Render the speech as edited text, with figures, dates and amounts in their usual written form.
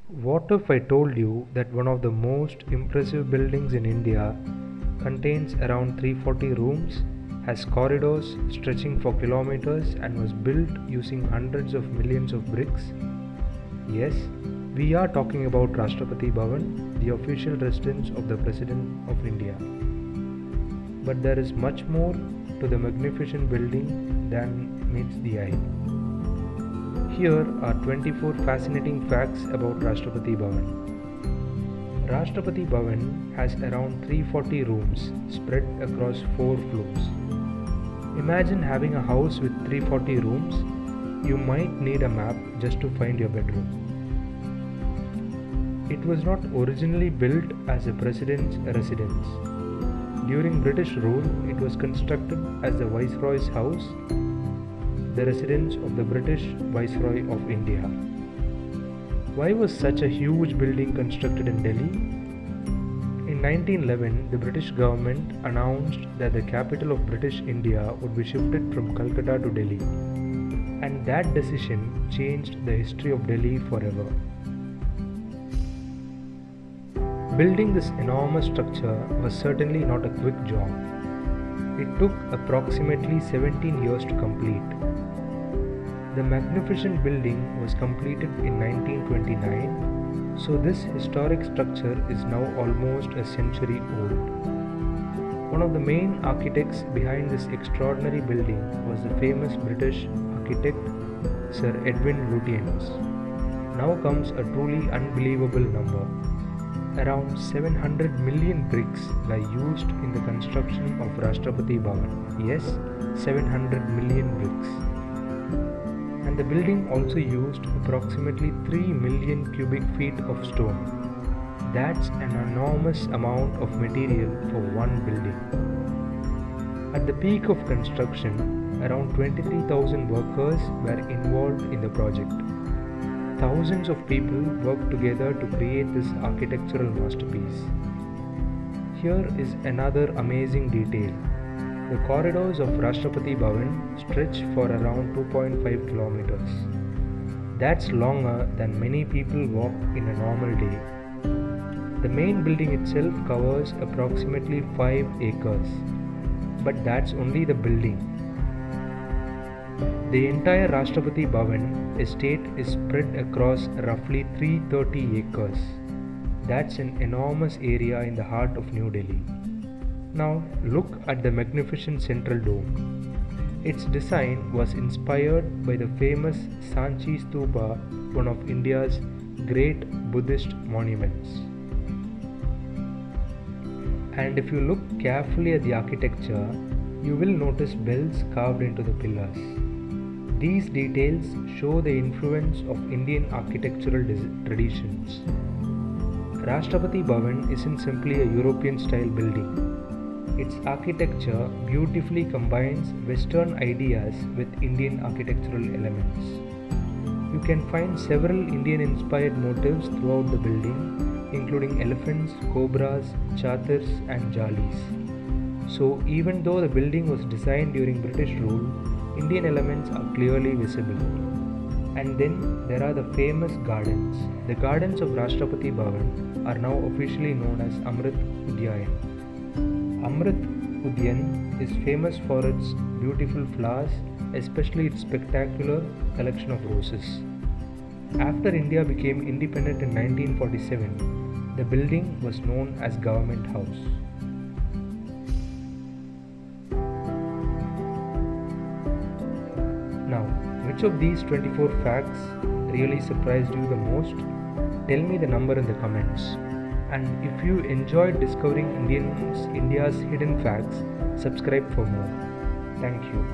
What if I told you that one of the most impressive buildings in India contains around 340 rooms, has corridors stretching for kilometers, and was built using hundreds of millions of bricks? Yes, we are talking about Rashtrapati Bhavan, the official residence of the President of India. But there is much more to the magnificent building than meets the eye. Here are 24 fascinating facts about Rashtrapati Bhavan. Rashtrapati Bhavan has around 340 rooms spread across 4 floors. Imagine having a house with 340 rooms. You might need a map just to find your bedroom. It was not originally built as a president's residence. During British rule, it was constructed as the Viceroy's house, the residence of the British Viceroy of India. Why was such a huge building constructed in Delhi? In 1911, the British government announced that the capital of British India would be shifted from Calcutta to Delhi, and that decision changed the history of Delhi forever. Building this enormous structure was certainly not a quick job. It took approximately 17 years to complete. The magnificent building was completed in 1929, so this historic structure is now almost a century old. One of the main architects behind this extraordinary building was the famous British architect Sir Edwin Lutyens. Now comes a truly unbelievable number. Around 700 million bricks were used in the construction of Rashtrapati Bhavan. Yes, 700 million bricks. And the building also used approximately 3 million cubic feet of stone. That's an enormous amount of material for one building. At the peak of construction, around 23,000 workers were involved in the project. Thousands of people worked together to create this architectural masterpiece. Here is another amazing detail. The corridors of Rashtrapati Bhavan stretch for around 2.5 kilometers. That's longer than many people walk in a normal day. The main building itself covers approximately 5 acres, but that's only the building. The entire Rashtrapati Bhavan estate is spread across roughly 330 acres. That's an enormous area in the heart of New Delhi. Now look at the magnificent central dome. Its design was inspired by the famous Sanchi Stupa, one of India's great Buddhist monuments. And if you look carefully at the architecture, you will notice bells carved into the pillars. These details show the influence of Indian architectural traditions. Rashtrapati Bhavan isn't simply a European-style building. Its architecture beautifully combines Western ideas with Indian architectural elements. You can find several Indian-inspired motifs throughout the building, including elephants, cobras, chatirs, and jalis. So even though the building was designed during British rule, Indian elements are clearly visible. And then there are the famous gardens. The gardens of Rashtrapati Bhavan are now officially known as Amrit Udyayan. Amrit Udyan is famous for its beautiful flowers, especially its spectacular collection of roses. After India became independent in 1947, the building was known as Government House. Now, which of these 24 facts really surprised you the most? Tell me the number in the comments. And if you enjoyed discovering India's hidden facts, subscribe for more. Thank you.